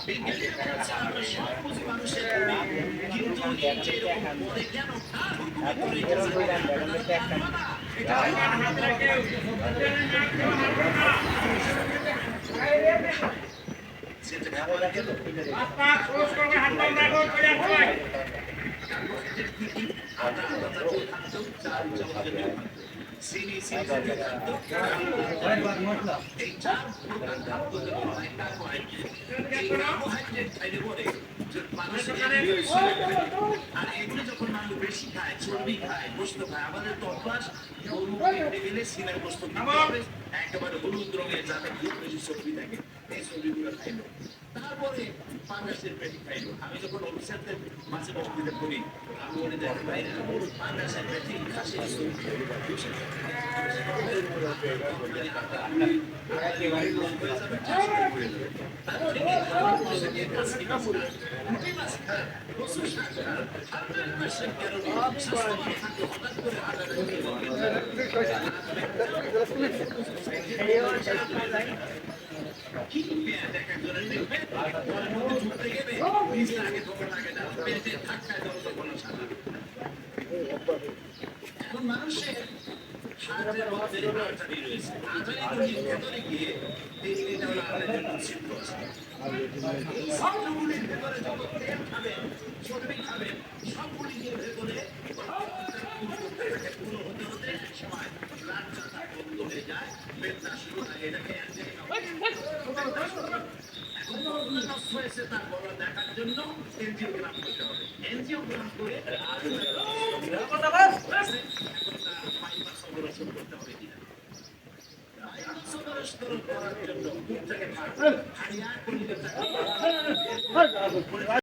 বিজ্ঞানীরা বলেছে আমরা সব বুঝি মানুষের করি, কিন্তু এই যে এরকম করে কেন কার হুকুমে করে গেছে আপনারা জানবো না। এটা সেটা খাবার গেল আদা আদা জাতীয় খাদ্য, চাল চাল জাতীয় খাদ্য, চিনি চিনি জাতীয় খাদ্য, এই চার প্রকার খাদ্য যেমন হয় কার্বোহাইড্রেট, এই কার্বোহাইড্রেট খাইলে পরে মানুষের আর এগুলো যখন মানুষ বেশি খায়, চর্বি খায়, গোস্ত খায়, আমাদের তো অভ্যাস গরু কিনতে গেলে সিনার গোস্ত কিনতে হবে একেবারে হলুদ রঙের, যাতে খুব বেশি চর্বি থাকে, এই চর্বিগুলো খাইলো। তারপরে পাঙ্গাসের পেটি খাইলো। আমি যখন অফিসারদের মাঝে বক্তৃতা করি, আমি বলে দেখেন ভাইরা, পাঙ্গাসের পেটি খাসির চর্বি তার থেকে ভালো বসে গিয়ে কাশি মাছ খান, রুটি মাছ খান, কচু শাক খান, হান্ড্রেড পার্সেন্ট ক্যালোরি স্বাস্থ্য থাকলে হঠাৎ করে কি দেখা করে দেখবেন ঘরের মধ্যে ঢুকতে গেলে নিজ লাগে ধোকা লাগে না, পেটে ধাক্কায় দেওয়া তো কোনো সাদা। এখন মানুষের হার্টের মধ্যে আর্টারি রয়েছে, আর্টারিগুলির ভেতরে গিয়ে এটা হলো আর্টারির ছিদ্র আছে। এই ছিদ্রগুলির ভেতরে যত তেল খাবেন, চর্বি খাবেন, সবগুলি গিয়ে ভেতরে পুরো হতে হতে এক সময় ব্লাড চাকা বন্ধ হয়ে যায়, বেদনা শুরু হয়, এটাকে এখন নষ্ট হয়েছে তার বড় দেখার জন্য এনজিওগ্রাম করতে হবে। এনজিওগ্রাম করে অপারেশন করতে হবে কিনা, অপারেশন করার জন্য